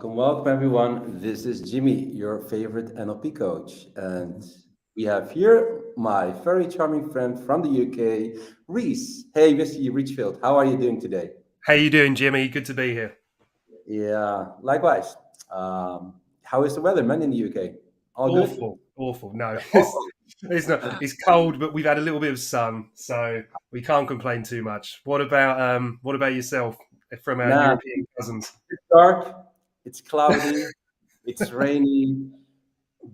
welcome everyone. This is Jimmy, your favorite NLP coach. And we have here my very charming friend from the UK, Reese. Hey, Mr. Richfield, how are you doing today? How you doing, Jimmy? Good to be here. Yeah, likewise. How is the weather, man, in the UK? All good? Awful. No, Awesome. it's not. It's cold, but we've had a little bit of sun, so we can't complain too much. What about yourself from our Nah, European cousins? it's dark, it's cloudy, it's rainy.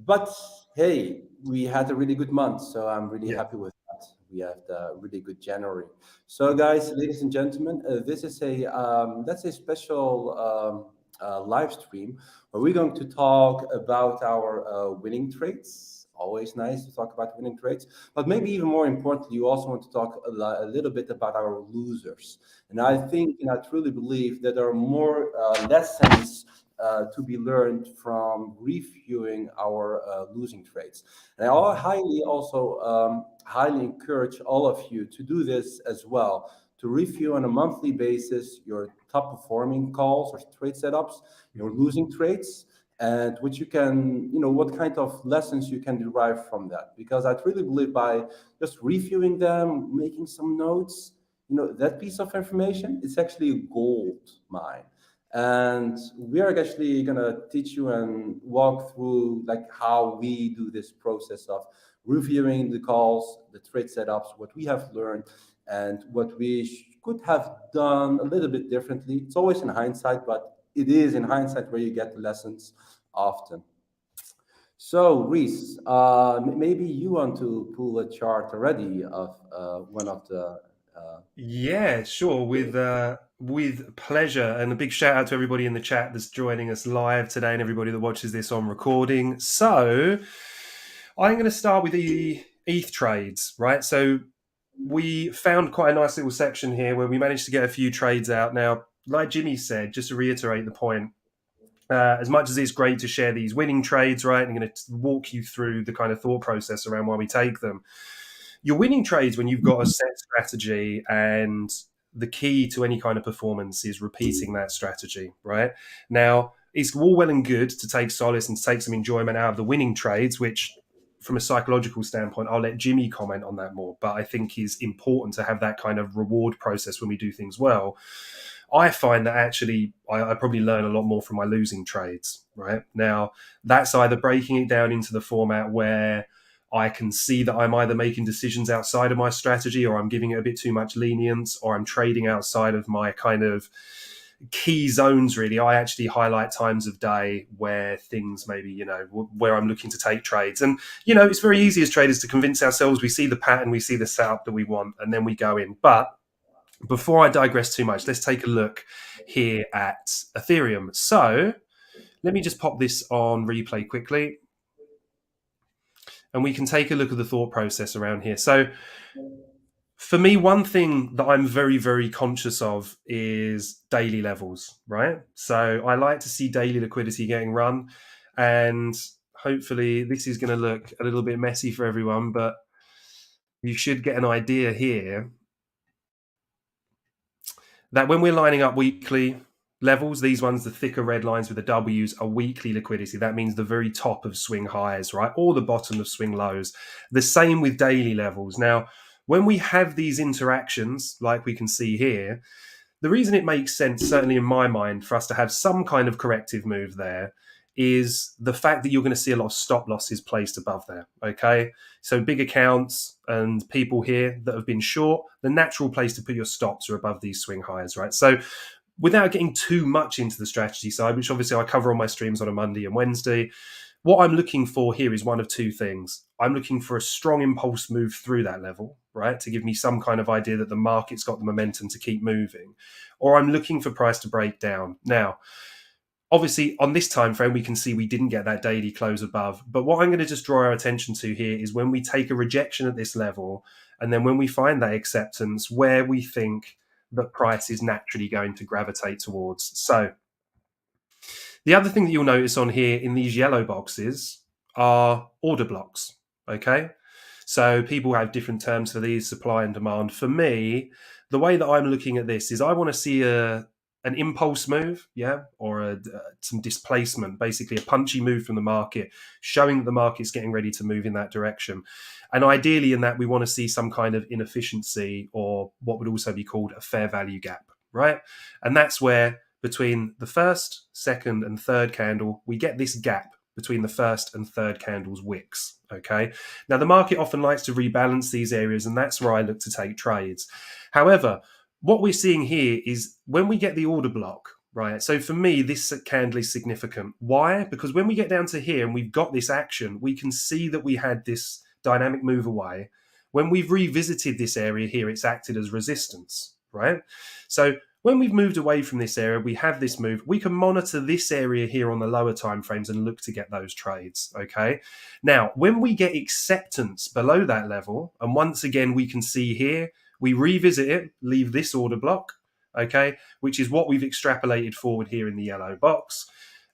But hey, we had a really good month, so I'm really Yeah, happy with that. We had a really good January. So, guys, ladies and gentlemen, this is a that's a special live stream where we're going to talk about our winning trades. Always nice to talk about winning trades, but maybe even more importantly, you also want to talk a little bit about our losers. And I think, and I truly believe that there are more lessons to be learned from reviewing our losing trades. And I highly also highly encourage all of you to do this as well, to review on a monthly basis your top performing calls or trade setups, your losing trades, and which you can, what kind of lessons you can derive from that. Because I truly believe by just reviewing them, making some notes, that piece of information, it's actually a gold mine. And we are actually going to teach you and walk through like how we do this process of reviewing the calls, the trade setups, what we have learned, and what we could have done a little bit differently. It's always in hindsight, but it is in hindsight where you get the lessons often. So, Reese, maybe you want to pull a chart already of one of the. Uh, yeah, sure. With pleasure, and a big shout out to everybody in the chat that's joining us live today, and everybody that watches this on recording. So, I'm going to start with the ETH trades, right? So we found quite a nice little section here where we managed to get a few trades out. Now, like Jimmy said, just to reiterate the point, as much as it's great to share these winning trades, right? I'm going to walk you through the kind of thought process around why we take them. Your winning trades when you've got a set strategy, and the key to any kind of performance is repeating that strategy, right? Now, it's all well and good to take solace and to take some enjoyment out of the winning trades, which from a psychological standpoint, I'll let Jimmy comment on that more, but I think is important to have that kind of reward process when we do things well. I find that actually I probably learn a lot more from my losing trades, right? Now, that's either breaking it down into the format where I can see that I'm either making decisions outside of my strategy, or I'm giving it a bit too much lenience, or I'm trading outside of my kind of key zones. Really, I actually highlight times of day where things maybe, where I'm looking to take trades. And, it's very easy as traders to convince ourselves we see the pattern, we see the setup that we want, and then we go in. But before I digress too much, let's take a look here at Ethereum. So let me just pop this on replay quickly, and we can take a look at the thought process around here. So for me, one thing that I'm very, very conscious of is daily levels, right? So I like to see daily liquidity getting run, and hopefully this is going to look a little bit messy for everyone, but you should get an idea here that when we're lining up weekly levels, these ones, the thicker red lines with the W's, are weekly liquidity. That means the very top of swing highs, right? Or the bottom of swing lows. The same with daily levels. Now, when we have these interactions, like we can see here, the reason it makes sense, certainly in my mind, for us to have some kind of corrective move there is the fact that you're going to see a lot of stop losses placed above there. Okay. So big accounts and people here that have been short, the natural place to put your stops are above these swing highs, right? So without getting too much into the strategy side, which obviously I cover on my streams on a Monday and Wednesday, what I'm looking for here is one of two things. I'm looking for a strong impulse move through that level, right, to give me some kind of idea that the market's got the momentum to keep moving, or I'm looking for price to break down. Now, obviously, on this time frame, we can see we didn't get that daily close above. But what I'm going to just draw our attention to here is when we take a rejection at this level, and then when we find that acceptance, where we think that price is naturally going to gravitate towards. So the other thing that you'll notice on here in these yellow boxes are order blocks. Okay. So people have different terms for these, supply and demand. For me, the way that I'm looking at this is I want to see a an impulse move, or some displacement, basically a punchy move from the market, showing that the market's getting ready to move in that direction. And ideally in that, we want to see some kind of inefficiency, or what would also be called a fair value gap, right? And that's where between the first, second, and third candle, we get this gap between the first and third candle's wicks, okay? Now, the market often likes to rebalance these areas, and that's where I look to take trades. However, what we're seeing here is when we get the order block, right? So for me, this candle is significant. Why? Because when we get down to here and we've got this action, we can see that we had this dynamic move away. When we've revisited this area here, it's acted as resistance, right? So when we've moved away from this area, we have this move. We can monitor this area here on the lower time frames and look to get those trades, okay? Now, when we get acceptance below that level, and once again, we can see here, we revisit it, leave this order block, okay, which is what we've extrapolated forward here in the yellow box.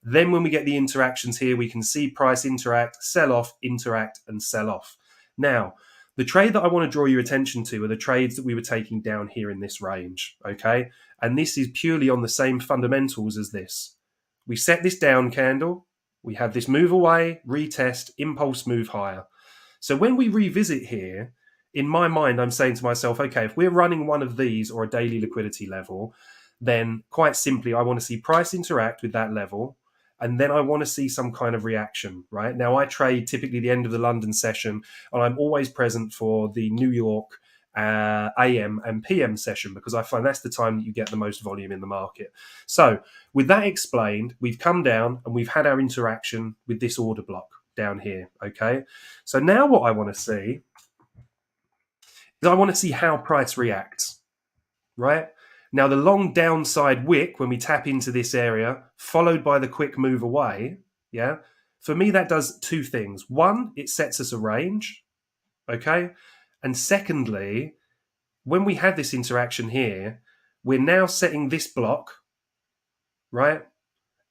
Then when we get the interactions here, we can see price interact, sell off, interact, and sell off. Now, the trade that I want to draw your attention to are the trades that we were taking down here in this range, okay? And this is purely on the same fundamentals as this. We set this down candle, we have this move away, retest, impulse move higher. So when we revisit here, in my mind, I'm saying to myself, okay, if we're running one of these or a daily liquidity level, then quite simply, I want to see price interact with that level. And then I want to see some kind of reaction, right? Now, I trade typically the end of the London session, and I'm always present for the New York AM and PM session, because I find that's the time that you get the most volume in the market. So with that explained, we've come down and we've had our interaction with this order block down here, okay? So now what I want to see is I want to see how price reacts, right? Now, the long downside wick, when we tap into this area, followed by the quick move away, for me, that does two things. One, it sets us a range, okay? And secondly, when we have this interaction here, we're now setting this block, right?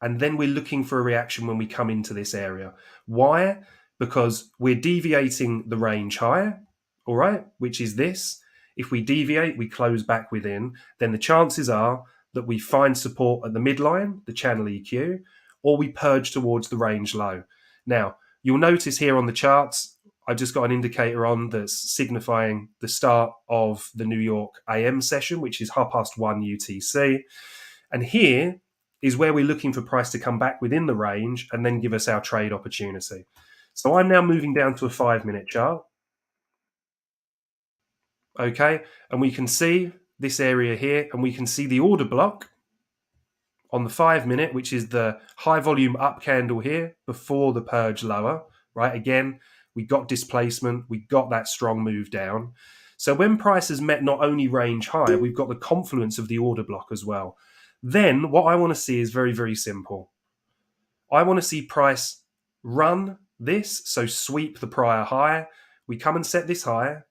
And then we're looking for a reaction when we come into this area. Why? Because we're deviating the range higher, all right, which is this. If we deviate, we close back within, then the chances are that we find support at the midline, the channel EQ, or we purge towards the range low. Now, you'll notice here on the charts, I've just got an indicator on that's signifying the start of the New York AM session, which is 1:30 UTC. And here is where we're looking for price to come back within the range and then give us our trade opportunity. So I'm now moving down to a 5-minute chart. Okay, and we can see this area here, and we can see the order block on the 5-minute, which is the high volume up candle here before the purge lower, right? Again, we got displacement, we got that strong move down. So when price has met not only range high, we've got the confluence of the order block as well. Then what I want to see is very, very simple. I want to see price run this, so sweep the prior high. We come and set this higher,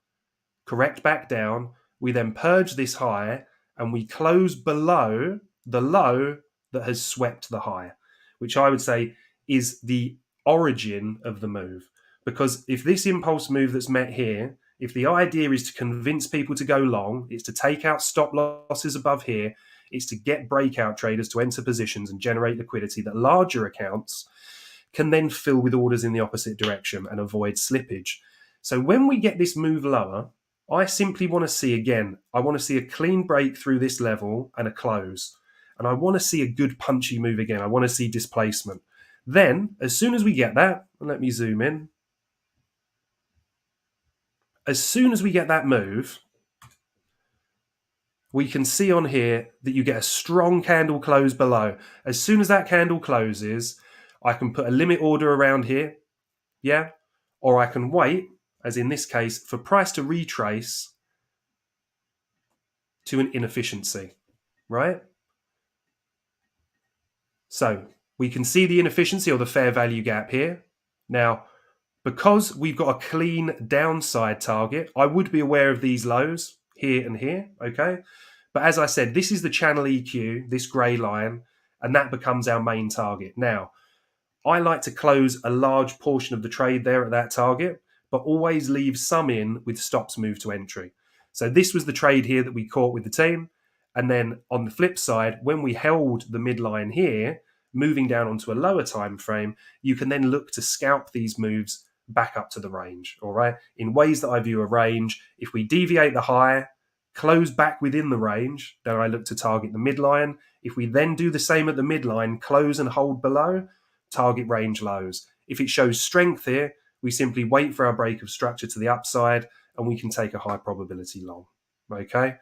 correct back down, we then purge this high, and we close below the low that has swept the high, which I would say is the origin of the move. Because if this impulse move that's met here, if the idea is to convince people to go long, it's to take out stop losses above here, it's to get breakout traders to enter positions and generate liquidity that larger accounts can then fill with orders in the opposite direction and avoid slippage. So when we get this move lower, I simply want to see, again, I want to see a clean break through this level and a close. And I want to see a good punchy move again. I want to see displacement. Then, as soon as we get that, and let me zoom in. As soon as we get that move, we can see on here that you get a strong candle close below. As soon as that candle closes, I can put a limit order around here, or I can wait, as in this case, for price to retrace to an inefficiency, right? So we can see the inefficiency or the fair value gap here. Now, because we've got a clean downside target, I would be aware of these lows here and here, okay? But as I said, this is the channel EQ, this grey line, and that becomes our main target. Now, I like to close a large portion of the trade there at that target, but always leave some in with stops move to entry. So this was the trade here that we caught with the team, And then on the flip side, when we held the midline here, moving down onto a lower time frame, you can then look to scalp these moves back up to the range. All right. In ways that I view a range, if we deviate the high, close back within the range, then I look to target the midline. If we then do the same at the midline, close and hold below, target range lows. If it shows strength here, we simply wait for our break of structure to the upside and we can take a high probability long. Okay.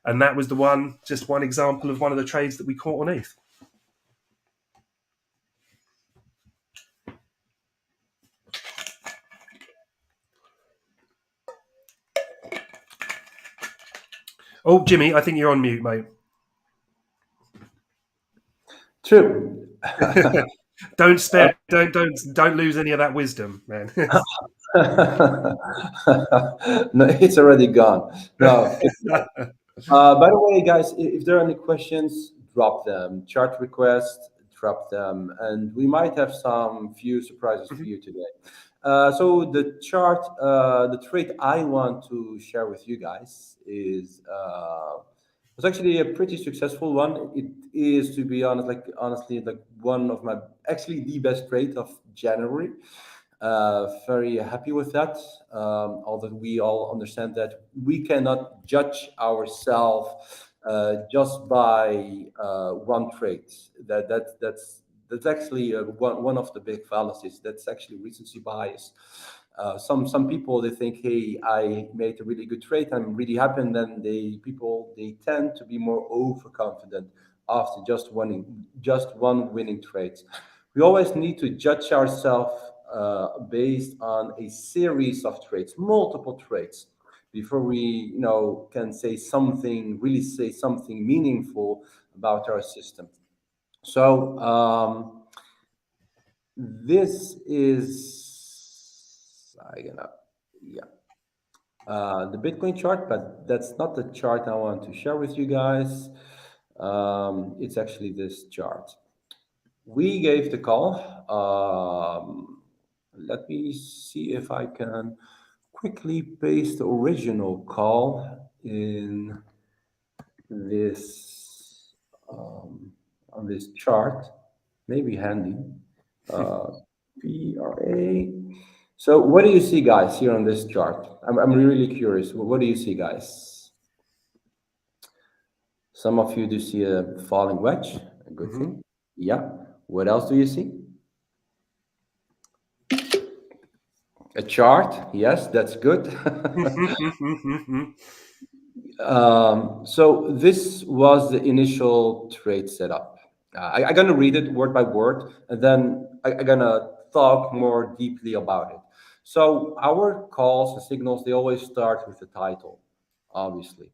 And that was just one example of one of the trades that we caught on ETH. Oh, Jimmy, I think you're on mute, mate. True. Don't spare, don't lose any of that wisdom, man. No, it's already gone. No. By the way, guys, if there are any questions, drop them. Chart requests, drop them, and we might have some few surprises for you today. So the chart, the trade I want to share with you guys is it's actually a pretty successful one. It is, to be honest, honestly, like one of my actually the best trade of January. Very happy with that. Although we all understand that we cannot judge ourselves just by one trade. That's actually one of the big fallacies. That's actually recency bias. Some people, they think, hey, I made a really good trade, I'm really happy, and then they tend to be more overconfident after just one winning trade. We always need to judge ourselves based on a series of trades, multiple trades, before we can really say something meaningful about our system. So this is the Bitcoin chart, but that's not the chart I want to share with you guys. It's actually this chart. We gave the call. Let me see if I can quickly paste the original call in this on this chart. Maybe handy. PRA. So what do you see, guys, here on this chart? I'm really curious. What do you see, guys? Some of you do see a falling wedge. A good thing. Yeah. What else do you see? A chart. Yes, that's good. So this was the initial trade setup. I'm going to read it word by word, and then I'm going to talk more deeply about it. So our calls and signals, they always start with the title, obviously.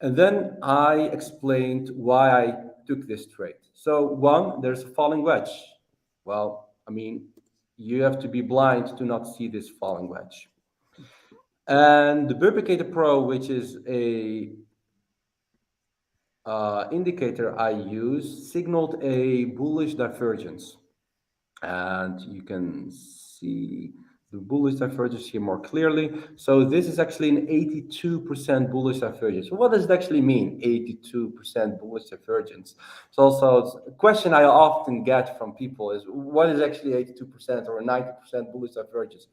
And then I explained why I took this trade. So one, there's a falling wedge. Well, I mean, you have to be blind to not see this falling wedge. And the Birb Pro, which is a indicator I use, signaled a bullish divergence. And you can see the bullish divergence here more clearly. So this is actually an 82% bullish divergence. So what does it actually mean, 82% bullish divergence? It's also a question I often get from people is, what is actually 82% or 90% bullish divergence?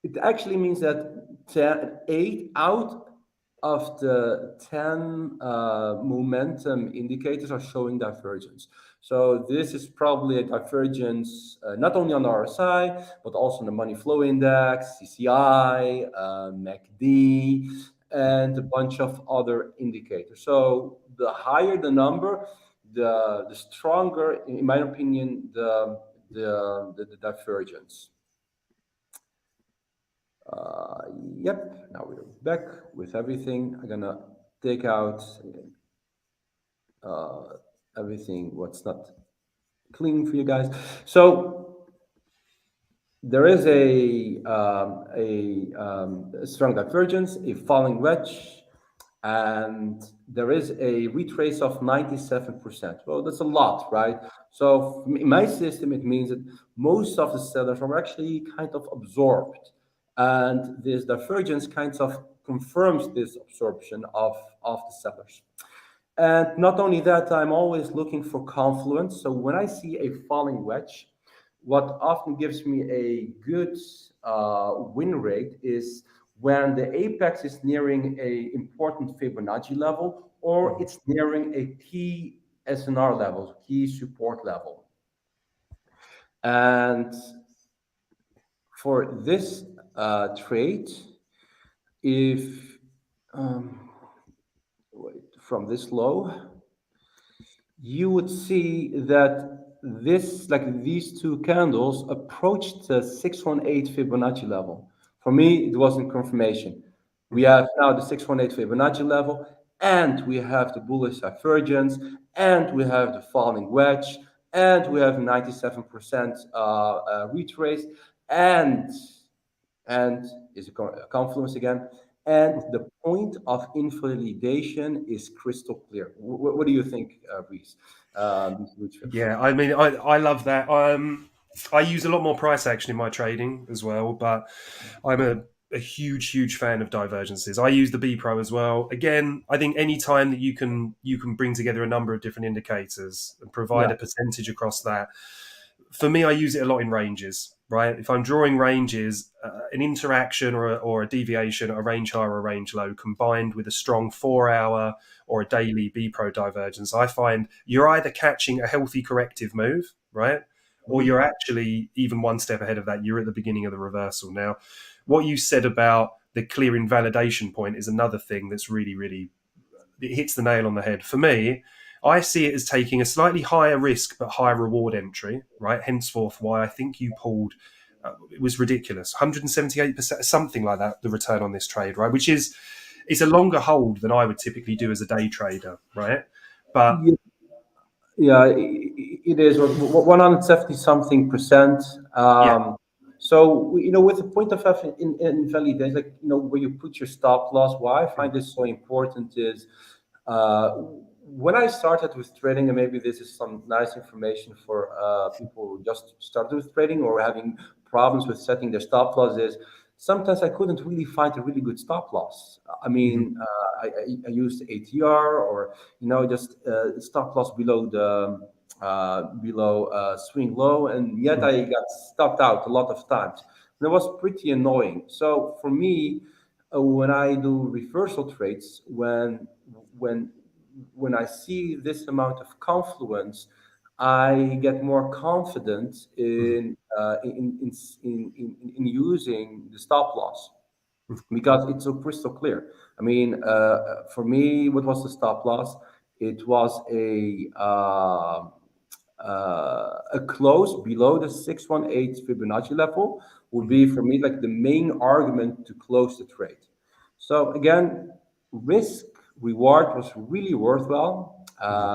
It actually means that 8 out of the 10 momentum indicators are showing divergence. So this is probably a divergence not only on the RSI, but also on the money flow index, CCI, MACD, and a bunch of other indicators. So the higher the number, the stronger, in my opinion, the divergence. Yep, now we're back with everything. I'm gonna take out everything what's not clean for you guys. So there is a strong divergence, a falling wedge, and there is a retrace of 97%. Well, that's a lot, right? So in my system, it means that most of the sellers are actually kind of absorbed. And this divergence kind of confirms this absorption of the sellers. And not only that, I'm always looking for confluence. So when I see a falling wedge, what often gives me a good win rate is when the apex is nearing a important Fibonacci level, or Mhm. it's nearing a key SNR level, key support level. And for this trade, if wait, from this low, you would see that this, like these two candles, approached the 618 Fibonacci level. For me, it wasn't confirmation. We Mhm. have now the 618 Fibonacci level, and we have the bullish divergence, and we have the falling wedge, and we have 97% retrace, and and is a confluence again. And the point of invalidation is crystal clear. What do you think, Reese? These blue chips. Yeah, I mean, I love that. I use a lot more price action in my trading as well, but I'm a huge fan of divergences. I use the B Pro as well. Again, I think any time that you can bring together a number of different indicators and provide Yeah. a percentage across that, for me, I use it a lot in ranges. Right, if I'm drawing ranges, an interaction or a deviation, a range high or a range low, combined with a strong 4 hour or a daily B Pro divergence, I find you're either catching a healthy corrective move, right, or you're Mhm. actually even one step ahead of that. You're at the beginning of the reversal. Now, what you said about the clear invalidation point is another thing that's really it hits the nail on the head. For me, I see it as taking a slightly higher risk but higher reward entry, right? Henceforth, why I think you pulled. It was ridiculous, 178%, something like that. The return on this trade, right, which is it's a longer hold than I would typically do as a day trader, right? But Ye- Yeah, it is 170 something percent. yeah, With the point of invalidation, like, where you put your stop loss, why I find this so important is uh, when I started with trading, and maybe this is some nice information for people who just started with trading or having problems with setting their stop loss, is sometimes I couldn't really find a really good stop loss. I mhm, mean, I used ATR or just stop loss below the below swing low, and yet mhm, I got stopped out a lot of times. And it was pretty annoying. So for me, when I do reversal trades, when when I see this amount of confluence, I get more confident mhm, in using the stop loss because it's so crystal clear. I mean, for me, what was the stop loss? It was a close below the 618 Fibonacci level would mhm, be for me like the main argument to close the trade. So again, risk reward was really worthwhile. mhm,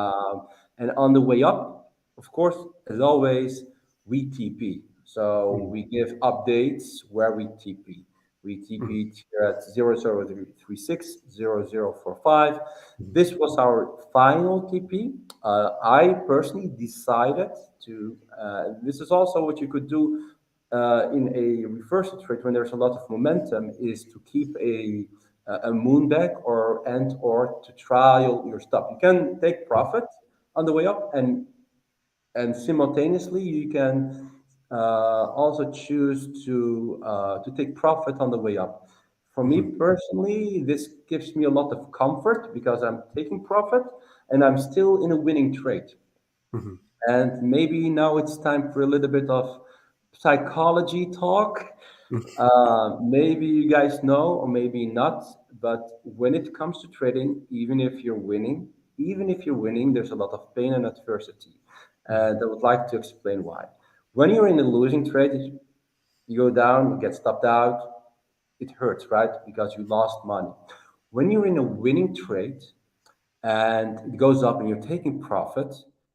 And on the way up, of course, as always, we TP. So mhm, we give updates where we TP. We mhm, TP here at 0036, 0045. mhm, This was our final TP. I personally decided to, this is also what you could do in a reversal trade when there's a lot of momentum, is to keep a moon back or to trial your stop. You can take profit on the way up, and simultaneously you can also choose to take profit on the way up. For me mhm, personally, this gives me a lot of comfort because I'm taking profit and I'm still in a winning trade. mhm, And maybe now it's time for a little bit of psychology talk. Maybe you guys know, or maybe not, but when it comes to trading, even if you're winning, there's a lot of pain and adversity. mhm, And I would like to explain why. When you're in a losing trade, you go down, you get stopped out, it hurts, right? Because you lost money. When you're in a winning trade, and it goes up and you're taking profit,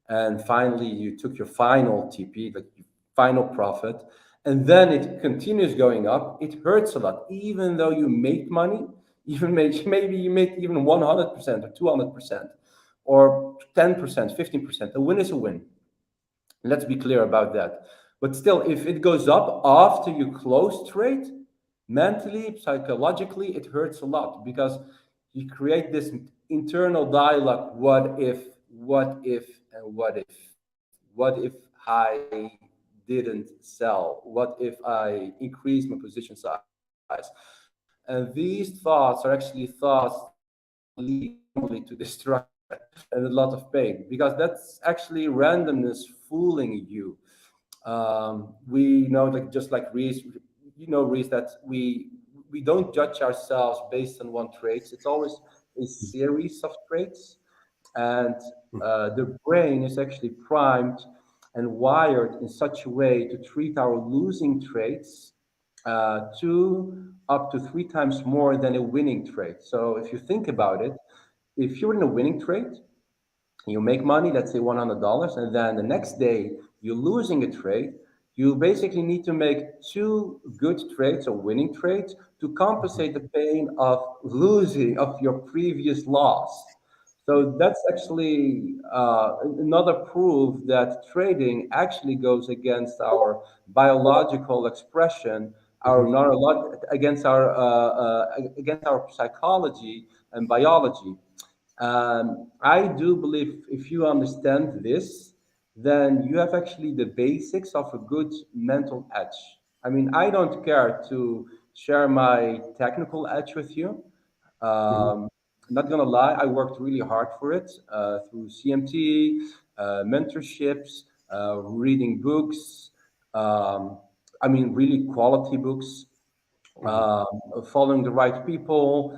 and finally you took your final TP, like your final profit, and then it continues going up, it hurts a lot, even though you make money, even maybe you make even 100% or 200% or 10%, 15%. A win is a win. Let's be clear about that. But still, if it goes up after you close trade, mentally, psychologically, it hurts a lot because you create this internal dialogue. What if I didn't sell? What if I increase my position size? And these thoughts are actually thoughts lead normally to destruction and a lot of pain, because that's actually randomness fooling you. We know, like just like Reese, Reese, that we don't judge ourselves based on one traits. It's always a series of traits, and the brain is actually primed and wired in such a way to treat our losing traits two up to three times more than a winning trait. So if you think about it, if you're in a winning trade, you make money, let's say $100, and then the next day you're losing a trade, you basically need to make two good trades or winning trades to compensate the pain of losing of your previous loss. So that's actually another proof that trading actually goes against our biological expression, our against our psychology and biology. I do believe if you understand this, then you have actually the basics of a good mental edge. I mean, I don't care to share my technical edge with you. Mhm. Um, Not gonna lie, I worked really hard for it through CMT, mentorships, reading books. Um, I mean, really quality books, Mhm. following the right people,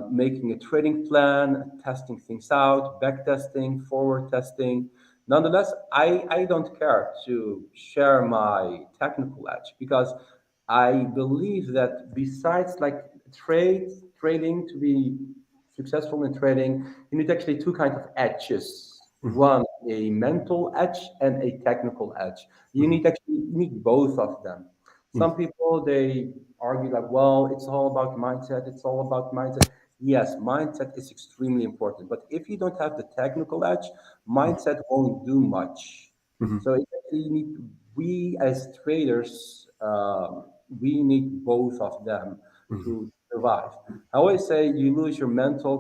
making a trading plan, testing things out, back testing, forward testing. Nonetheless, I don't care to share my technical edge, because I believe that besides like trading to be successful in trading, you need actually two kinds of edges. Mhm. One, a mental edge and a technical edge. Mhm. You need both of them. Some people they argue like, well, it's all about mindset. It's all about mindset. Yes, mindset is extremely important. But if you don't have the technical edge, mindset won't do much. Mhm. So it actually need we as traders, we need both of them Mhm. to survive. I always say you lose your mental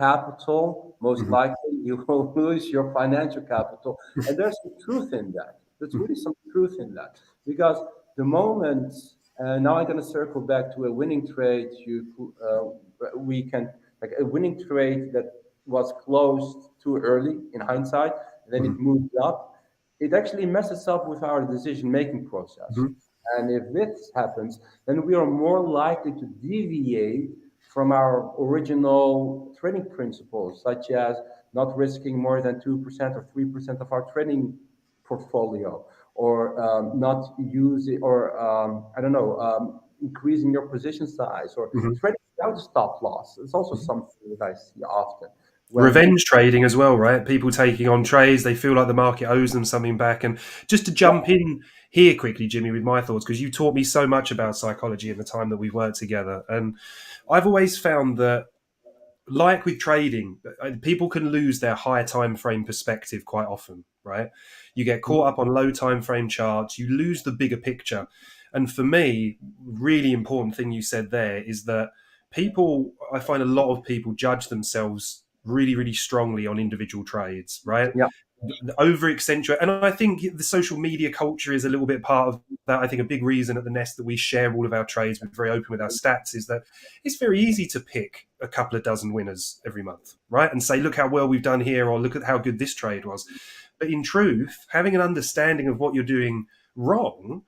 capital, most Mhm. likely you will lose your financial capital. And there's some truth in that. There's Mhm. really some truth in that. Because the moment, now I'm going to circle back to a winning trade, we can, like a winning trade that was closed too early in hindsight, and then Mhm. it moved up, it actually messes up with our decision making process. Mhm. And if this happens, then we are more likely to deviate from our original trading principles, such as not risking more than 2% or 3% of our trading portfolio, or not using, or I don't know, increasing your position size, or Mhm. trading without stop loss. It's also Mhm. something that I see often when people. Revenge trading as well, right? People taking on trades, they feel like the market owes them something back. And just to jump in here quickly, Jimmy, with my thoughts, because you taught me so much about psychology in the time that we've worked together. And I've always found that, like with trading, people can lose their higher time frame perspective quite often, right? You get caught up on low time frame charts, you lose the bigger picture. And for me, really important thing you said there is that people, I find a lot of people judge themselves really, really strongly on individual trades, right? Yeah. Over accentuate. And I think the social media culture is a little bit part of that. I think a big reason at the Nest that we share all of our trades, we're very open with our stats, is that it's very easy to pick a couple of dozen winners every month, right? And say, look how well we've done here, or look at how good this trade was. But in truth, having an understanding of what you're doing wrong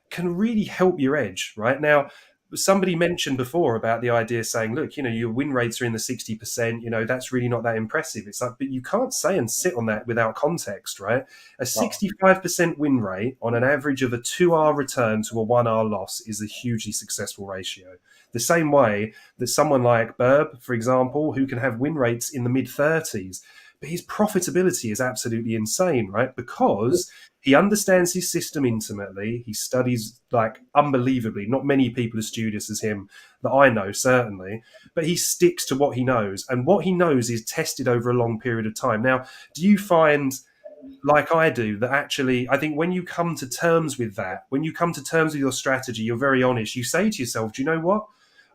can really help your edge, right? Now, somebody mentioned before about the idea saying, look, your win rates are in the 60%, that's really not that impressive. It's like, but you can't say and sit on that without context, right? A Well, 65% win rate on an average of a 2 hour return to a 1 hour loss is a hugely successful ratio. The same way that someone like Birb, for example, who can have win rates in the mid 30s, but his profitability is absolutely insane, right? Because he understands his system intimately. He studies like unbelievably. Not many people as studious as him that I know, certainly, but he sticks to what he knows. And what he knows is tested over a long period of time. Now, do you find, like I do, that actually, I think when you come to terms with that, when you come to terms with your strategy, you're very honest. You say to yourself, do you know what?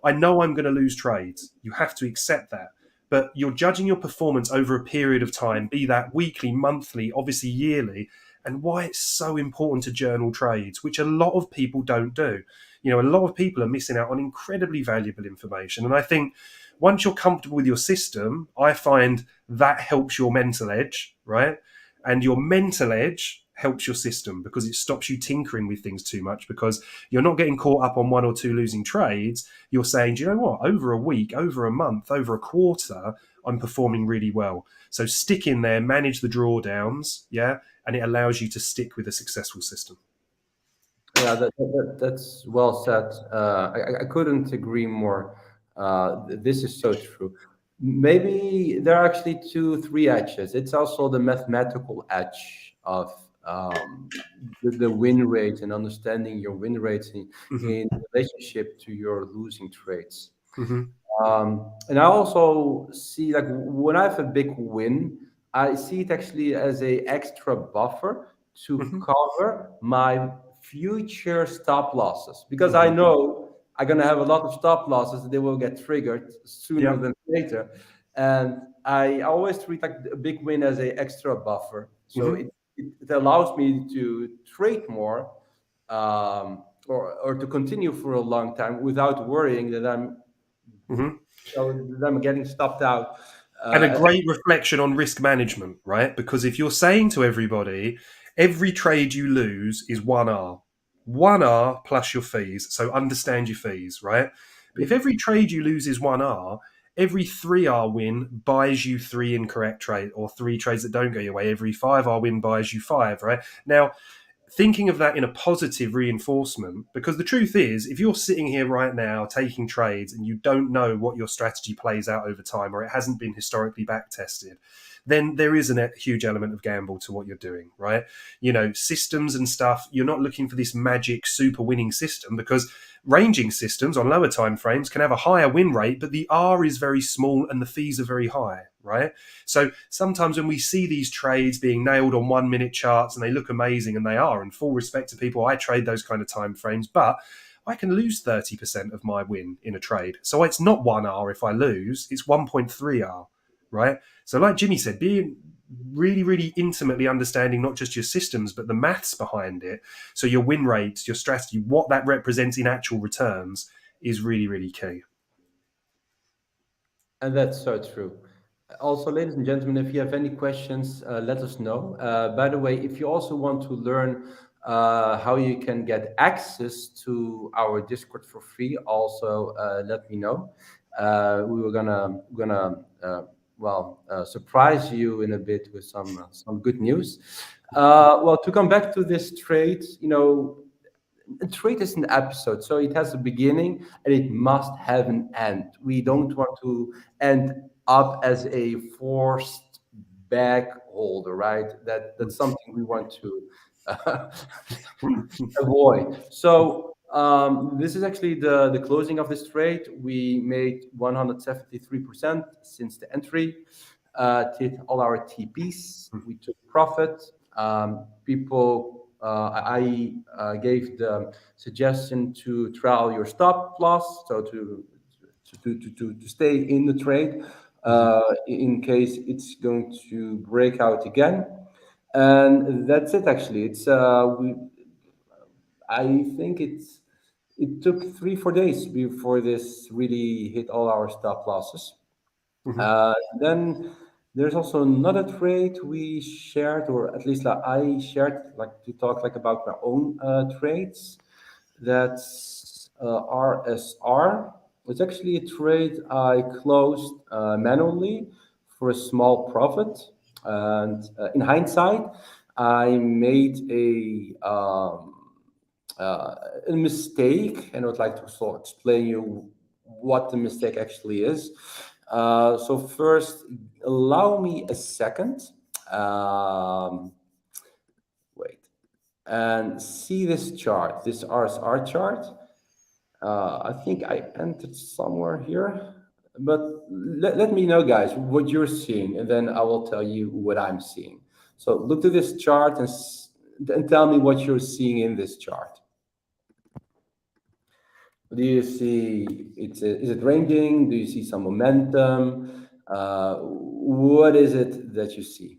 I know I'm going to lose trades. You have to accept that. but you're judging your performance over a period of time, be that weekly, monthly, obviously yearly, and why it's so important to journal trades, which a lot of people don't do. A lot of people are missing out on incredibly valuable information. And I think once you're comfortable with your system, I find that helps your mental edge, right? And your mental edge helps your system because it stops you tinkering with things too much, because you're not getting caught up on one or two losing trades. You're saying, do you know what? Over a week, over a month, over a quarter, I'm performing really well. So stick in there, manage the drawdowns, yeah, and it allows you to stick with a successful system. Yeah, that's well said. I couldn't agree more. This is so true. Maybe there are actually two, three edges. It's also the mathematical edge of the win rate and understanding your win rates Mm-hmm. in relationship to your losing trades. Mm-hmm. And I also see, like, when I have a big win, I see it actually as a extra buffer to Mm-hmm. cover my future stop losses, because I Mm-hmm. know I'm gonna have a lot of stop losses and they will get triggered sooner Yep. than later. And I always treat like a big win as a extra buffer, so Mm-hmm. it allows me to trade more, or to continue for a long time without worrying that Mm-hmm. I'm getting stopped out. And a Uh, great reflection on risk management, right? Because if you're saying to everybody, every trade you lose is 1R, 1R plus your fees. So understand your fees, right? But if every trade you lose is 1R, every 3R win buys you three incorrect trade, or three trades that don't go your way. Every 5R win buys you five, right? Now, thinking of that in a positive reinforcement, because the truth is, if you're sitting here right now taking trades and you don't know what your strategy plays out over time, or it hasn't been historically back tested, then there is a huge element of gamble to what you're doing, right? Systems and stuff, you're not looking for this magic super winning system, because ranging systems on lower time frames can have a higher win rate, but the R is very small and the fees are very high, right? So sometimes when we see these trades being nailed on 1 minute charts and they look amazing, and they are, and full respect to people, I trade those kind of time frames, but I can lose 30% of my win in a trade. So it's not 1R if I lose, it's 1.3R, right? So like Jimmy said, being really, really intimately understanding not just your systems, but the maths behind it. So your win rates, your strategy, what that represents in actual returns is really, really key. and that's so true. Also, ladies and gentlemen, if you have any questions, let us know. By the way, if you also want to learn how you can get access to our Discord for free, also let me know. We were gonna surprise you in a bit with some good news. Well, to come back to this trade, a trade is an episode, so it has a beginning and it must have an end. We don't want to end up as a forced bag holder, right? That's something we want to uh, avoid. So this is actually the closing of this trade. We made 173% since the entry. Did all our TPs. We took profit. People, I gave the suggestion to trial your stop loss, so to stay in the trade in case it's going to break out again. And that's it. Actually, it's we. I think it took 3 4 days before this really hit all our stop losses. Mhm. Then there's also another trade we shared, or at least like I shared, like to talk like about my own trades. That's RSR. It's actually a trade I closed manually for a small profit, and in hindsight, I made a mistake, and I would like to sort of explain you what the mistake actually is. So first, allow me a second. Um, Wait, and see this chart, this RSR chart. I think I entered somewhere here, but let me know, guys, what you're seeing, and then I will tell you what I'm seeing. So look to this chart and tell me what you're seeing in this chart. Do you see is it ranging? Do you see some momentum? What is it that you see?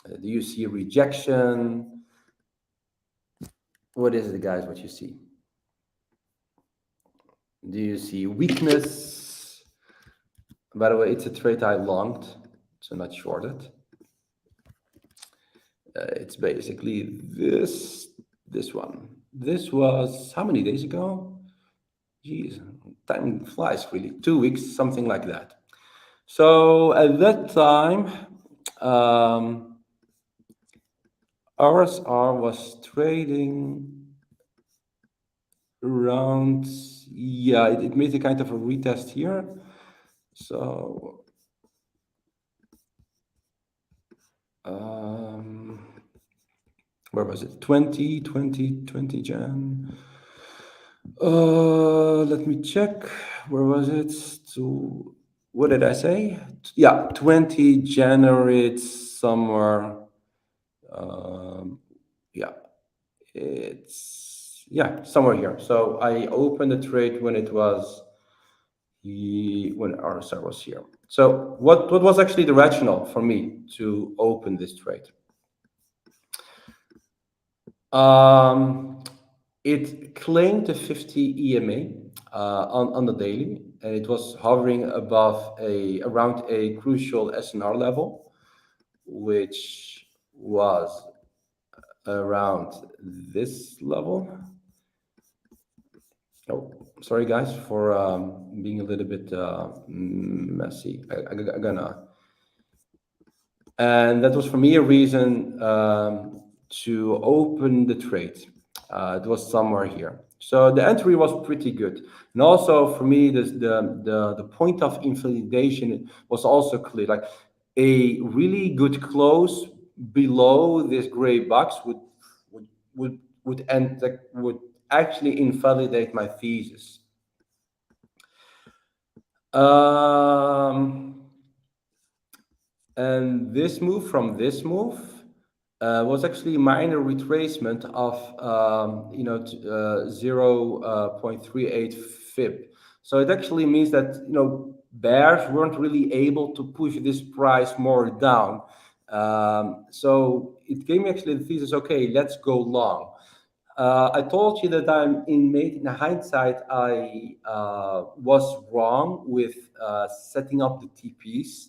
Do you see rejection? What is it, guys, what you see? Do you see weakness? By the way, it's a trade I longed, so not shorted. It's basically this one. This was how many days ago? Jeez, time flies really. 2 weeks, something like that. So at that time, RSR was trading around, yeah, it made a kind of a retest here. So where was it? 20 Jan. Let me check. Where was it? To what did I say? Yeah, 20 January. It's somewhere. Yeah, it's somewhere here. So I opened the trade when it was when RSR was here. So what was actually the rationale for me to open this trade? It claimed a 50 EMA on the daily, and it was hovering above around a crucial SNR level, which was around this level. Oh, sorry guys for being a little bit messy. I'm gonna, and that was for me a reason to open the trade. It was somewhere here, so the entry was pretty good, and also for me, the point of invalidation was also clear. Like a really good close below this gray box would actually invalidate my thesis. And this move from this move was actually a minor retracement of 0.38 fib. So it actually means that bears weren't really able to push this price more down. So it gave me actually the thesis, okay, let's go long. I told you that in hindsight, I was wrong with setting up the TPs,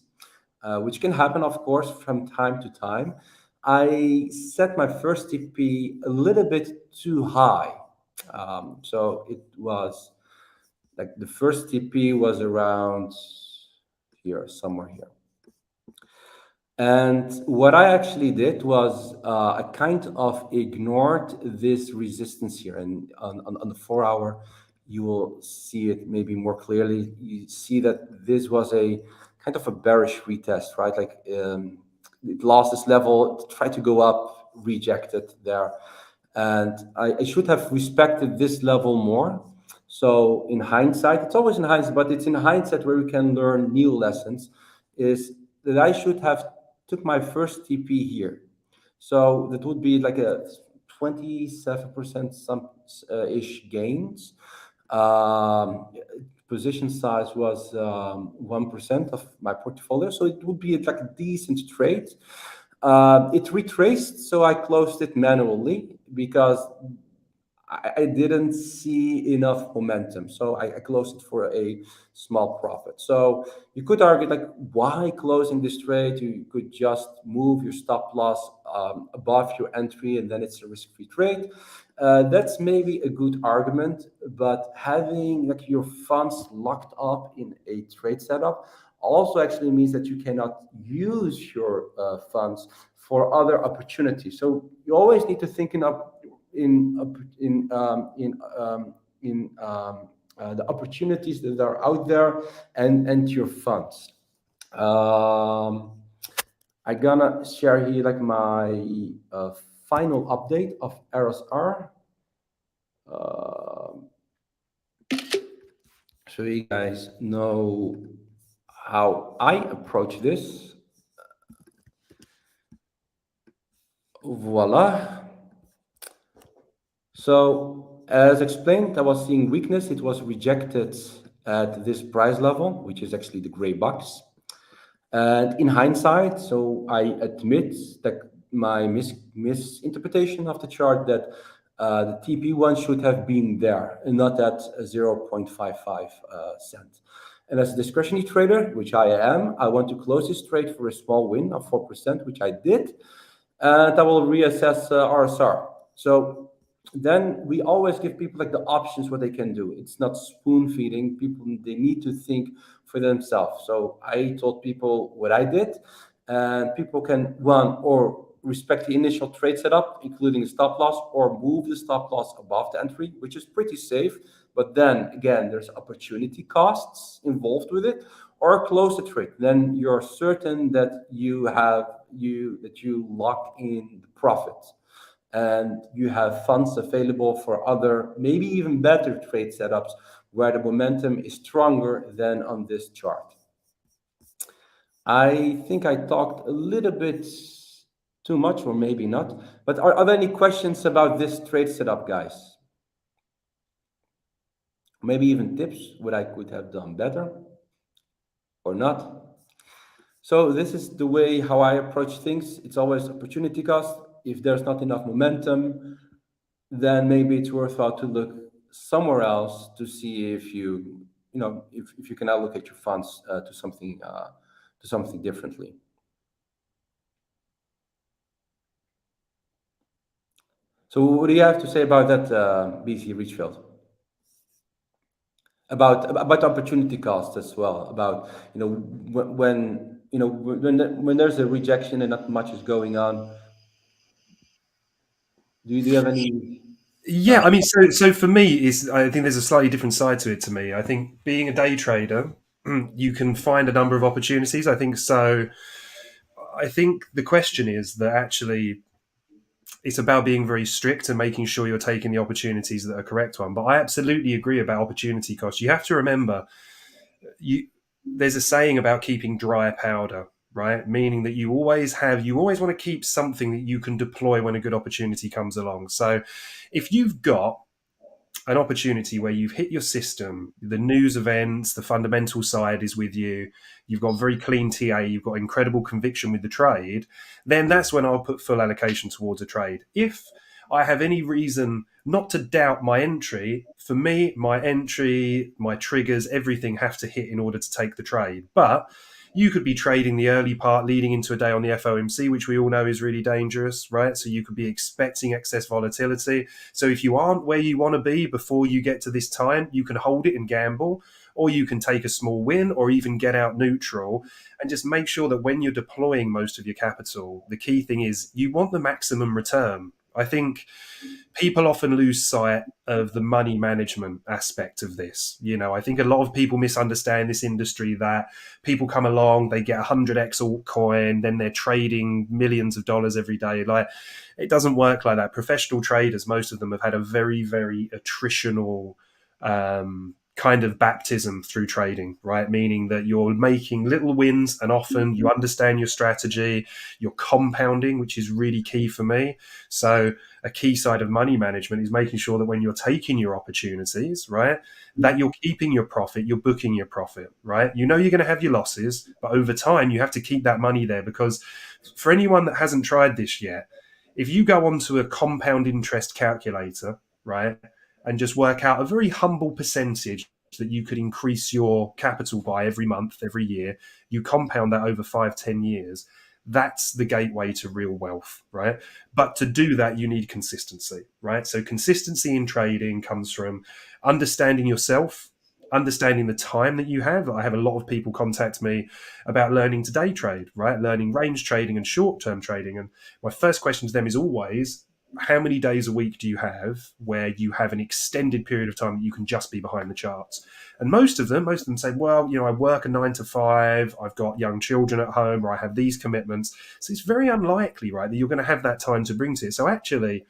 which can happen, of course, from time to time. I set my first TP a little bit too high. So it was like the first TP was around here, somewhere here. And what I actually did was I kind of ignored this resistance here. And on the 4 hour, you will see it maybe more clearly. You see that this was a kind of a bearish retest, right? Like it lost this level, tried to go up, rejected there. And I should have respected this level more. So in hindsight, it's always in hindsight, but it's in hindsight where we can learn new lessons, is that I should have took my first TP here. So that would be like a 27% some ish gains. Position size was 1% of my portfolio, so it would be like a decent trade. It retraced, so I closed it manually because I didn't see enough momentum, so I closed it for a small profit. So you could argue, like, why closing this trade? You could just move your stop loss above your entry, and then it's a risk-free trade. That's maybe a good argument, but having like your funds locked up in a trade setup also actually means that you cannot use your funds for other opportunities. So you always need to think the opportunities that are out there and your funds. I'm gonna share here like my final update of RSR. So you guys know how I approach this. Voila. So as explained, I was seeing weakness. It was rejected at this price level, which is actually the gray box. And in hindsight, so I admit that my misinterpretation of the chart, that the TP1 should have been there and not at 0.55 cent. And as a discretionary trader, which I am, I want to close this trade for a small win of 4%, which I did, and I will reassess RSR. So then we always give people like the options what they can do. It's not spoon feeding people; they need to think for themselves. So I told people what I did, and people can one or respect the initial trade setup, including the stop loss, or move the stop loss above the entry, which is pretty safe. But then again, there's opportunity costs involved with it, or close the trade. Then you're certain that you lock in the profit, and you have funds available for other, maybe even better trade setups where the momentum is stronger than on this chart. I think I talked a little bit too much, or maybe not. But are there any questions about this trade setup, guys? Maybe even tips what I could have done better or not? So this is the way how I approach things. It's always opportunity cost. If there's not enough momentum, then maybe it's worthwhile to look somewhere else to see if if you can allocate your funds to something differently. So what do you have to say about that, BC Richfield? About opportunity cost as well. About when when there's a rejection and not much is going on. Do you have any? Yeah, I mean, so for me, is I think there's a slightly different side to it. To me, I think being a day trader, you can find a number of opportunities. I think so. I think the question is that actually it's about being very strict and making sure you're taking the opportunities that are correct one. But I absolutely agree about opportunity cost. You have to remember, you there's a saying about keeping dry powder, right? Meaning that you always want to keep something that you can deploy when a good opportunity comes along. So if you've got an opportunity where you've hit your system, the news events, the fundamental side is with you, you've got very clean TA, you've got incredible conviction with the trade, then that's when I'll put full allocation towards a trade. If I have any reason not to doubt my entry, for me, my entry, my triggers, everything have to hit in order to take the trade. But you could be trading the early part leading into a day on the FOMC, which we all know is really dangerous, right? So you could be expecting excess volatility. So if you aren't where you want to be before you get to this time, you can hold it and gamble, or you can take a small win, or even get out neutral, and just make sure that when you're deploying most of your capital, the key thing is you want the maximum return. I think people often lose sight of the money management aspect of this. I think a lot of people misunderstand this industry, that people come along, they get 100x altcoin, then they're trading millions of dollars every day. Like, it doesn't work like that. Professional traders, most of them have had a very, very attritional kind of baptism through trading, right? Meaning that you're making little wins, and often you understand your strategy, you're compounding, which is really key for me. So a key side of money management is making sure that when you're taking your opportunities, right, that you're keeping your profit, you're booking your profit, right? You're going to have your losses, but over time you have to keep that money there, because for anyone that hasn't tried this yet, if you go onto a compound interest calculator, right, and just work out a very humble percentage that you could increase your capital by every month, every year, you compound that over 5-10 years, that's the gateway to real wealth, right? But to do that, you need consistency, right? So consistency in trading comes from understanding yourself, understanding the time that you have. I have a lot of people contact me about learning to day trade, right? Learning range trading and short-term trading. And my first question to them is always, how many days a week do you have where you have an extended period of time that you can just be behind the charts? And most of them say, well, I work a 9 to 5, I've got young children at home, or I have these commitments. So it's very unlikely, right, that you're going to have that time to bring to it. So actually,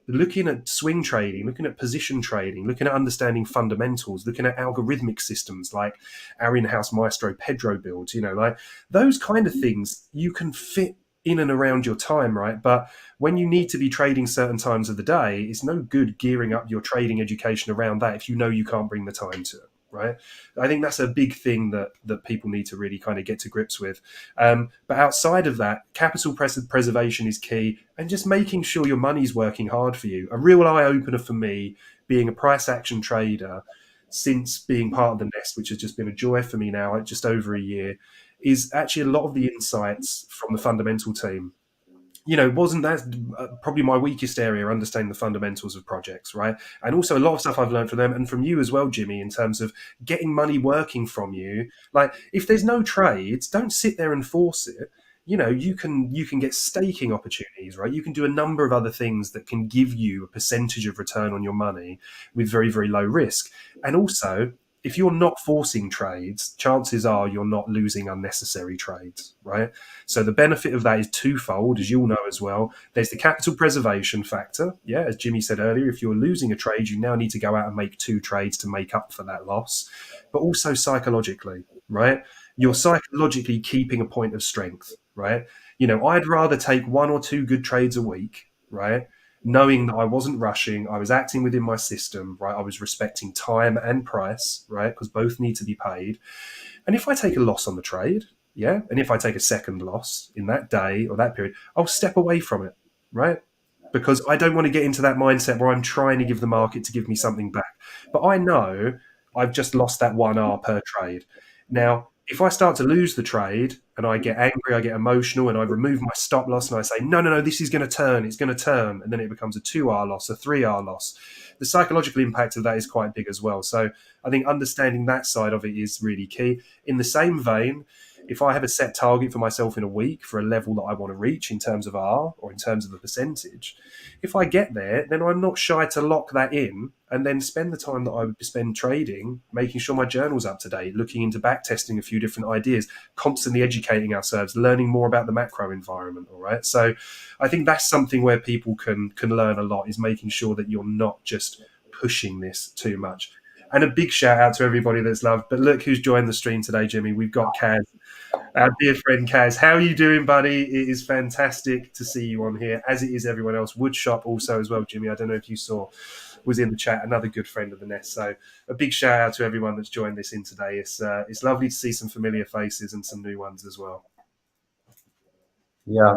looking at swing trading, looking at position trading, looking at understanding fundamentals, looking at algorithmic systems like our in-house Maestro Pedro builds, like those kind of things you can fit in and around your time, right? But when you need to be trading certain times of the day, it's no good gearing up your trading education around that if you know you can't bring the time to it, right? I think that's a big thing that people need to really kind of get to grips with. But outside of that, capital preservation is key, and just making sure your money's working hard for you. A real eye opener for me, being a price action trader since being part of the nest, which has just been a joy for me now, just over a year, is actually a lot of the insights from the fundamental team. Wasn't that probably my weakest area, understanding the fundamentals of projects, right? And also a lot of stuff I've learned from them and from you as well, Jimmy, in terms of getting money working from you. Like, if there's no trades, don't sit there and force it. You can get staking opportunities, right? You can do a number of other things that can give you a percentage of return on your money with very, very low risk. And also, if you're not forcing trades, chances are you're not losing unnecessary trades, right? So the benefit of that is twofold, as you'll know as well. There's the capital preservation factor. Yeah, as Jimmy said earlier, if you're losing a trade, you now need to go out and make two trades to make up for that loss. But also psychologically, right? You're psychologically keeping a point of strength, right? I'd rather take one or two good trades a week, right? Knowing that I wasn't rushing, I was acting within my system, right? I was respecting time and price, right? Because both need to be paid. And if I take a loss on the trade, yeah, and if I take a second loss in that day or that period, I'll step away from it, right? Because I don't want to get into that mindset where I'm trying to give the market to give me something back. But I know I've just lost that 1 hour per trade. Now, if I start to lose the trade and I get angry, I get emotional, and I remove my stop loss and I say, no, no, no, this is going to turn, it's going to turn, and then it becomes a 2 hour loss, a 3 hour loss, the psychological impact of that is quite big as well. So I think understanding that side of it is really key. In the same vein, if I have a set target for myself in a week for a level that I want to reach in terms of R or in terms of the percentage, if I get there, then I'm not shy to lock that in and then spend the time that I would spend trading, making sure my journal's up to date, looking into back testing a few different ideas, constantly educating ourselves, learning more about the macro environment. All right. So I think that's something where people can learn a lot, is making sure that you're not just pushing this too much. And a big shout out to everybody that's loved. But look who's joined the stream today, Jimmy. We've got Kaz, our dear friend Kaz. How are you doing, buddy? It is fantastic to see you on here, as it is everyone else. Woodshop also as well, Jimmy. I don't know if you saw, was in the chat, another good friend of the nest. So a big shout out to everyone that's joined this in today. It's lovely to see some familiar faces and some new ones as well. Yeah,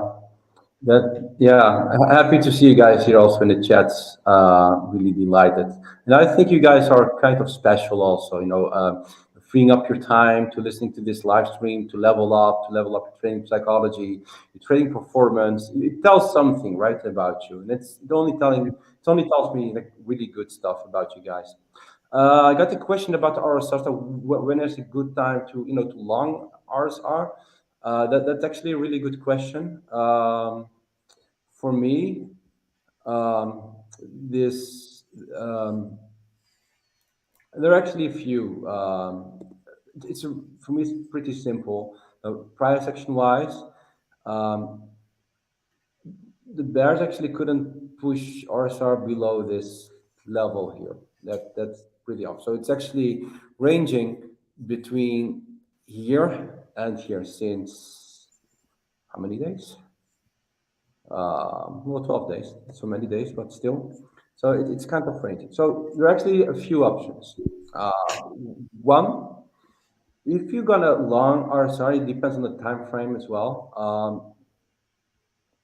happy to see you guys here also in the chats. Really delighted, and I think you guys are kind of special also. Freeing up your time to listening to this live stream, to level up your trading psychology, your trading performance. It tells something, right, about you, and it only tells me like really good stuff about you guys. I got the question about the RSR. So when is a good time to long RSR? That's actually a really good question. For me, this there are actually a few. For me, it's pretty simple. Price action wise, um, the bears actually couldn't push RSR below this level here. That's pretty off. So it's actually ranging between here and here since how many days? Well, 12 days. Not so many days, but still. So it's kind of ranging. So there are actually a few options. One, if you're gonna long RSR, it depends on the time frame as well.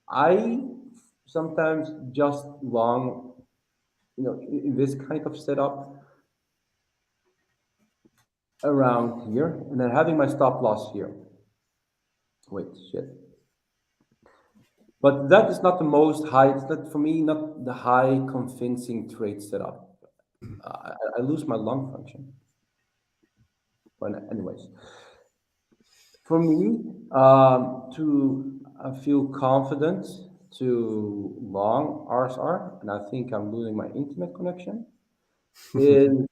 I sometimes just long, in this kind of setup around here, and then having my stop loss here. Wait, shit. But that is not the most high. It's not for me, not the high convincing trade setup. I lose my long function. But anyways, for me, to feel confident to long RSR, and I think I'm losing my internet connection, is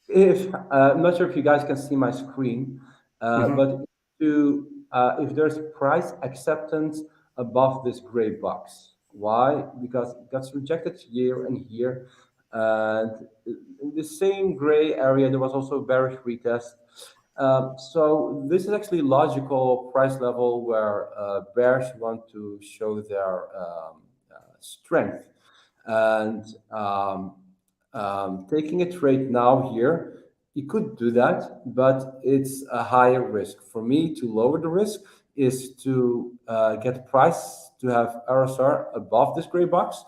if I'm not sure if you guys can see my screen, but if there's price acceptance above this gray box. Why? Because it gets rejected here and here, and in the same gray area there was also a bearish retest. So this is actually logical price level where bears want to show their strength, and taking a trade now here You could do that, but it's a higher risk. For me, to lower the risk is to get price to have RSR above this gray box,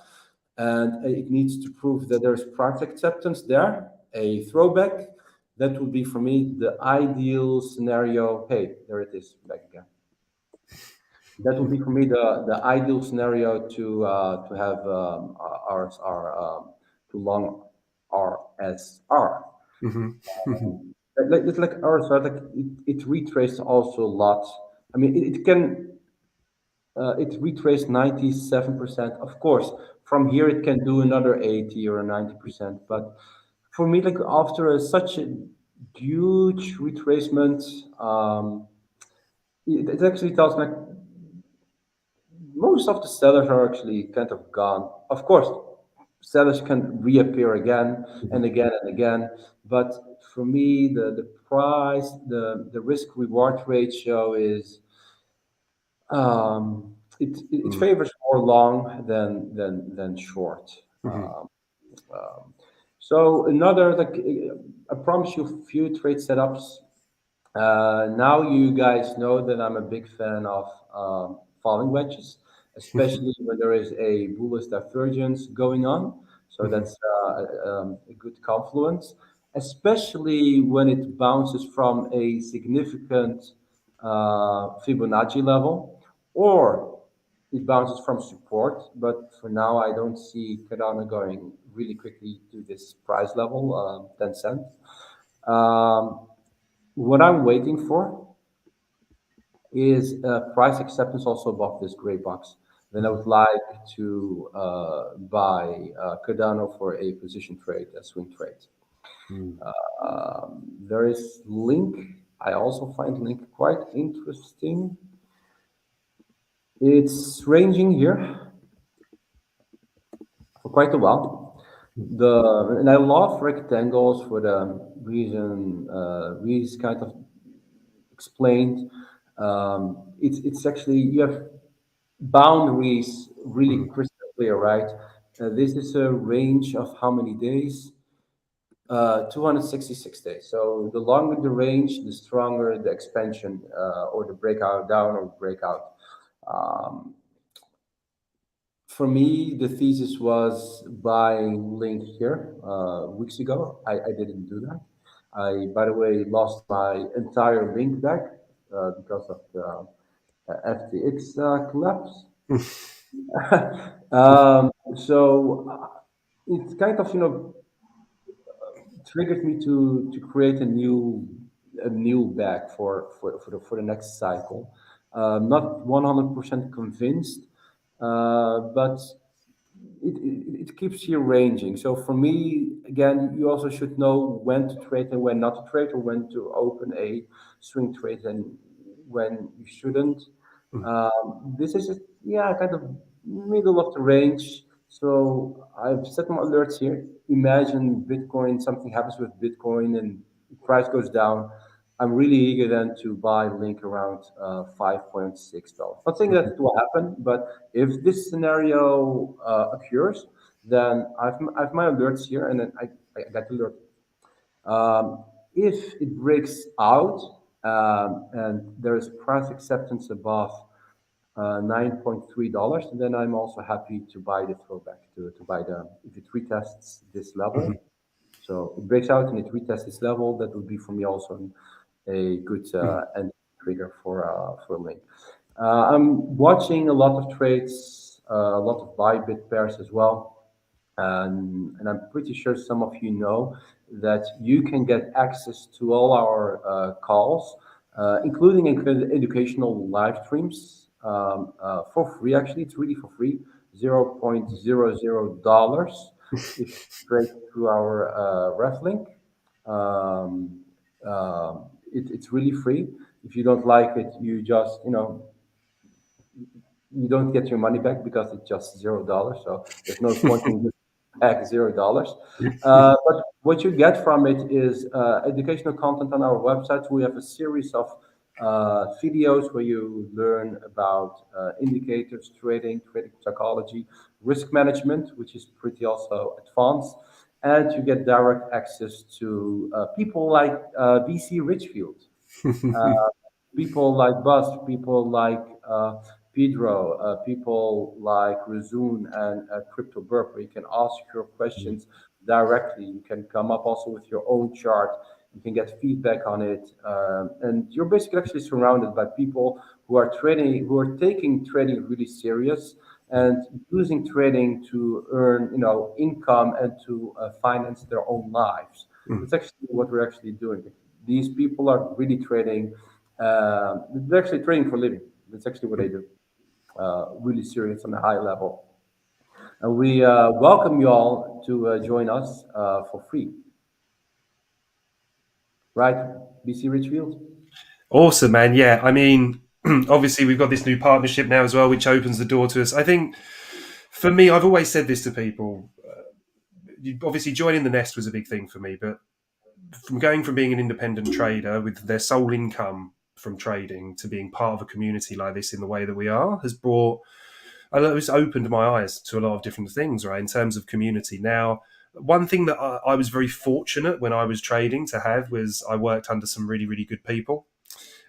and it needs to prove that there's price acceptance there. A throwback, that would be for me the ideal scenario. Hey, there it is, back again. That would be for me the ideal scenario to have RSR to long RSR. Mhm. It's like RSR, like it retraced also a lot. I mean, it can it retraced 97%. Of course, from here it can do another 80 or 90%. But for me, like after such a huge retracement, it actually tells me like most of the sellers are actually kind of gone. Of course, sellers can reappear again and Mhm. again and again, but for me, the price, the risk reward ratio is it Mhm. favors more long than short. Mhm. Um, so another like I promise you a few trade setups. Now you guys know that I'm a big fan of falling wedges, especially when there is a bullish divergence going on. So Mhm. that's a good confluence, especially when it bounces from a significant Fibonacci level, or it bounces from support. But for now, I don't see Cardano going really quickly to this price level, 10 cents. Um, what I'm waiting for is price acceptance also above this gray box. Then I would like to buy Cardano for a position trade, a swing trade. Mhm. There is Link. I also find Link quite interesting. It's ranging here for quite a while. And I love rectangles for the reason Reese kind of explained. It's actually you have boundaries really Mhm. crystal clear, right? This is a range of how many days? 266 days. So the longer the range, the stronger the expansion or the breakout down or breakout. Um, for me, the thesis was buying Link here weeks ago. I didn't do that. I, by the way, lost my entire Link back because of the FTX collapse. So it's kind of triggered me to create a new bag for the next cycle. Not 100% convinced, but it keeps you ranging. So for me, again, you also should know when to trade and when not to trade, or when to open a swing trade and when you shouldn't. This is just, yeah, kind of middle of the range. So I've set my alerts here. Imagine Bitcoin, something happens with Bitcoin and the price goes down. I'm really eager then to buy Link around $5.6. Not saying that it will happen, but if this scenario occurs, then I've my alerts here, and then I got alert. If it breaks out and there is price acceptance above $9.3, then I'm also happy to buy the throwback to buy the if it retests this Mhm. level. So it breaks out and it retests this level. That would be for me also a good Mhm. end trigger for Link. I'm watching a lot of trades, a lot of Bybit pairs as well. And I'm pretty sure some of you know that you can get access to all our calls, including educational live streams for free. Actually, it's really for free, $0.00 if you trade through our ref link. Um, it's really free. If you don't like it, you just you don't get your money back because it's just $0. So there's no point in giving back $0. But what you get from it is educational content on our website. We have a series of videos where you learn about indicators, trading psychology, risk management, which is pretty also advanced, and you get direct access to people like BC Richfield, uh, people like Buzz, people like Pedro, people like Rezoon and Crypto Burp, where you can ask your questions directly. You can come up also with your own chart. You can get feedback on it, and you're basically actually surrounded by people who are trading, who are taking trading really serious and using trading to earn, income and to finance their own lives. That's actually what we're actually doing. These people are really trading. They're actually trading for a living. That's actually what they do. Really serious on a high level. And we welcome you all to join us for free. Right, BC Richfield? Awesome, man. Yeah, I mean, obviously we've got this new partnership now as well, which opens the door to us. I think for me, I've always said this to people. Obviously, joining the Nest was a big thing for me, but from going from being an independent trader with their sole income from trading to being part of a community like this in the way that we are has brought, it's opened my eyes to a lot of different things, right, in terms of community. Now, one thing that I was very fortunate when I was trading to have was I worked under some really, really good people.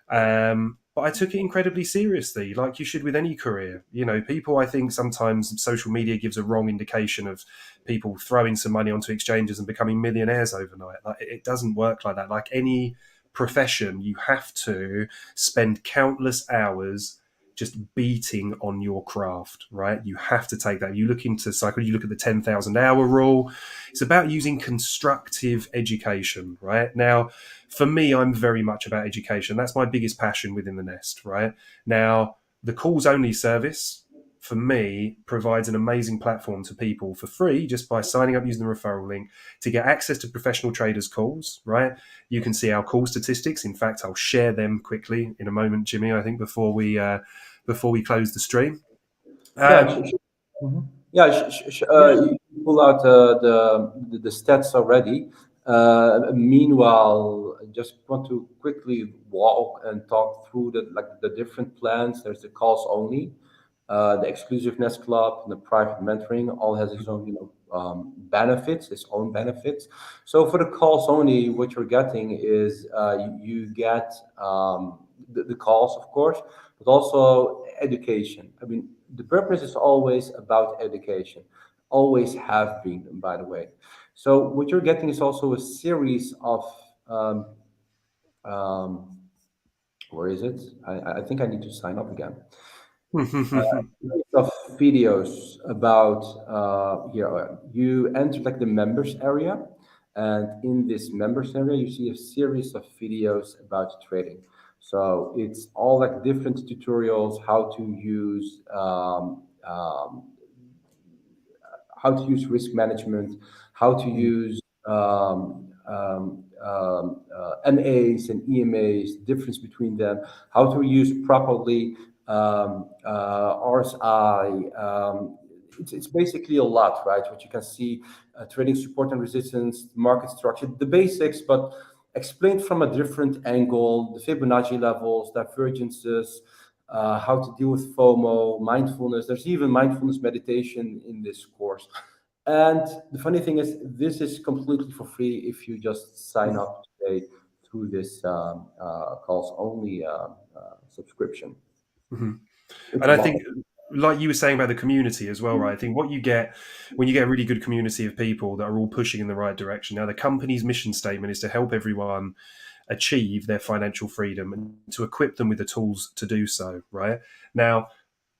But I took it incredibly seriously, like you should with any career. People, I think sometimes social media gives a wrong indication of people throwing some money onto exchanges and becoming millionaires overnight. Like, it doesn't work like that. Like any profession, you have to spend countless hours just beating on your craft, right? You have to take that. You look into psychology, you look at the 10,000 hour rule. It's about using constructive education, right? Now, for me, I'm very much about education. That's my biggest passion within the Nest, right? Now, the calls only service for me provides an amazing platform to people for free just by signing up using the referral link to get access to professional traders calls, right? You can see our call statistics. In fact, I'll share them quickly in a moment, Jimmy, I think before we close the stream. Yeah, Um, Mhm. Yeah, yeah. you pull out the stats already. Meanwhile, I just want to quickly walk and talk through the different plans. There's the calls only, the exclusiveness club, and the private mentoring. All has its own, benefits, its own benefits. So for the calls only, what you're getting is you get the calls, of course, but also education. I mean, the purpose is always about education, always have been, by the way. So what you're getting is also a series of um, um, where is it? I think I need to sign up again. Of videos about here. You enter like the members area, and in this members area, you see a series of videos about trading. So it's all like different tutorials, how to use risk management, how to use MAs and EMAs, difference between them, how to use properly RSI. It's basically a lot, right? What you can see, trading support and resistance, market structure, the basics, but explained from a different angle, the Fibonacci levels, divergences, how to deal with FOMO, mindfulness. There's even mindfulness meditation in this course. And the funny thing is, this is completely for free if you just sign up today through this calls only subscription. Mhm. It's And a I lot. think, like you were saying about the community as well, right? I think what you get when you get a really good community of people that are all pushing in the right direction. Now, the company's mission statement is to help everyone achieve their financial freedom and to equip them with the tools to do so, right? Now,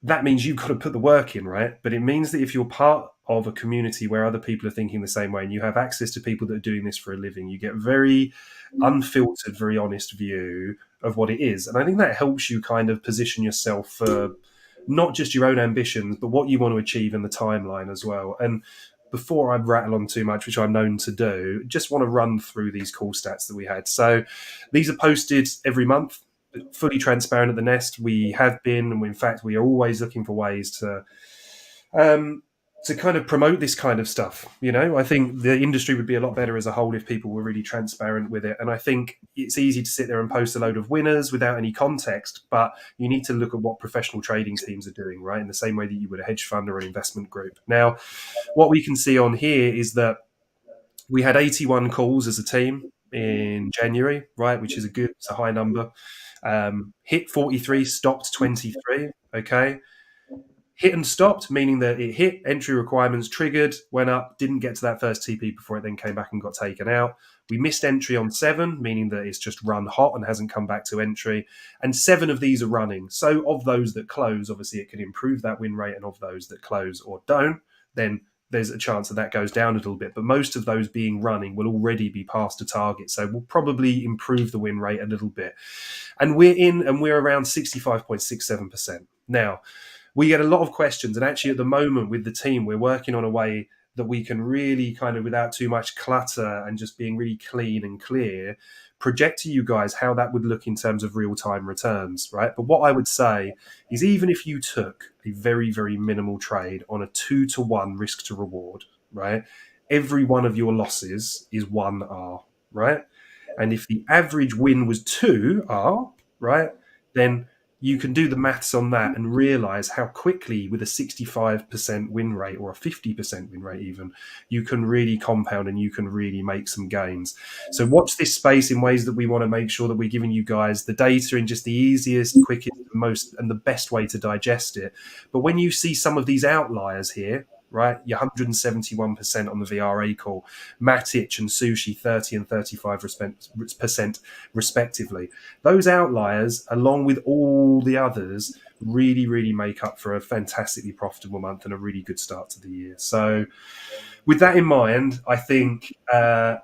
that means you've got to put the work in, right? But it means that if you're part of a community where other people are thinking the same way and you have access to people that are doing this for a living, you get very unfiltered, very honest view of what it is. And I think that helps you kind of position yourself for not just your own ambitions, but what you want to achieve in the timeline as well. And before I rattle on too much, which I'm known to do, just want to run through these cool stats that we had. So these are posted every month, fully transparent at the Nest. We have been, and in fact, we are always looking for ways um, to kind of promote this kind of stuff. I think the industry would be a lot better as a whole if people were really transparent with it. And I think it's easy to sit there and post a load of winners without any context, but you need to look at what professional trading teams are doing, right? In the same way that you would a hedge fund or an investment group. Now, what we can see on here is that We had 81 calls as a team in January, right, which is it's a high number. Hit 43, stopped 23. Okay. Hit and stopped, meaning that it hit entry requirements, triggered, went up, didn't get to that first TP before it then came back and got taken out. We missed entry on 7, meaning that it's just run hot and hasn't come back to entry. And 7 of these are running. So of those that close, obviously it can improve that win rate. And of those that close or don't, then there's a chance that goes down a little bit. But most of those being running will already be past a target. So we'll probably improve the win rate a little bit. And we're around 65.67%. Now, we get a lot of questions. And actually, at the moment with the team, we're working on a way that we can really kind of, without too much clutter and just being really clean and clear, project to you guys how that would look in terms of real-time returns, right? But what I would say is, even if you took a very, very minimal trade on a 2-to-1 risk to reward, right? Every one of your losses is 1R, right? And if the average win was 2R, right, then you can do the maths on that and realize how quickly, with a 65% win rate or a 50% win rate even, you can really compound and you can really make some gains. So watch this space in ways that we want to make sure that we're giving you guys the data in just the easiest, quickest, most, and the best way to digest it. But when you see some of these outliers here, right, you're 171% on the VRA call, Matic and Sushi 30 and 35% respectively. Those outliers, along with all the others, really, really make up for a fantastically profitable month and a really good start to the year. So with that in mind, I think,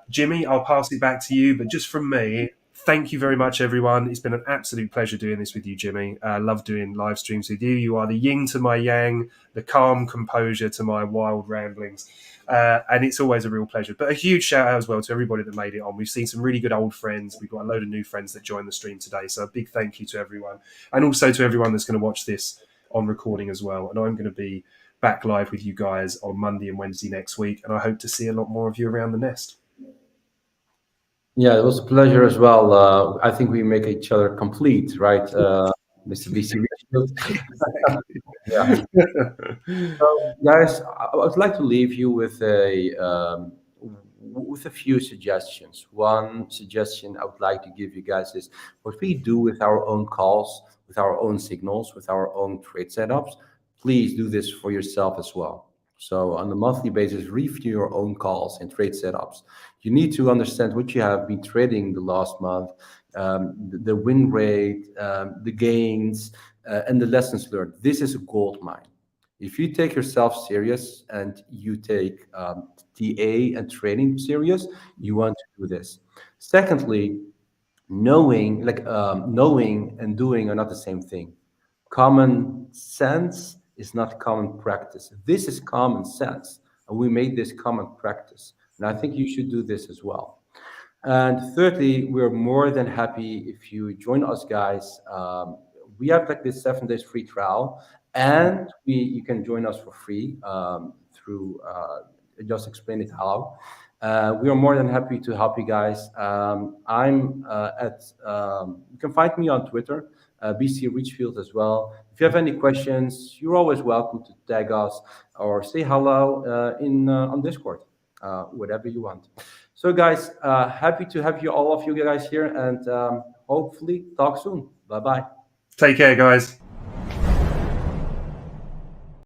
Jimmy, I'll pass it back to you. But just from me, thank you very much, everyone. It's been an absolute pleasure doing this with you, Jimmy. I love doing live streams with you. You are the yin to my yang, the calm composure to my wild ramblings. And it's always a real pleasure. But a huge shout out as well to everybody that made it on. We've seen some really good old friends. We've got a load of new friends that joined the stream today. So a big thank you to everyone. And also to everyone that's going to watch this on recording as well. And I'm going to be back live with you guys on Monday and Wednesday next week. And I hope to see a lot more of you around the nest. Yeah, it was a pleasure as well. I think we make each other complete, right, Mr. BC Richfield? Yeah. So, guys, I would like to leave you with a few suggestions. One suggestion I would like to give you guys is what we do with our own calls, with our own signals, with our own trade setups. Please do this for yourself as well. So on a monthly basis, review your own calls and trade setups. You need to understand what you have been trading the last month, the win rate, the gains, and the lessons learned. This is a gold mine. If you take yourself serious and you take TA and trading serious, you want to do this. Secondly, knowing and doing are not the same thing. Common sense is not common practice. This is common sense, and we made this common practice. And I think you should do this as well. And thirdly, we're more than happy if you join us, guys. We have like this 7 days free trial, and you can join us for free through just explain it how. We are more than happy to help you guys. You can find me on Twitter, BC Richfield as well. If you have any questions, you're always welcome to tag us or say hello on Discord, whatever you want. So, guys, happy to have all of you guys here, and hopefully talk soon. Bye-bye. Take care, guys.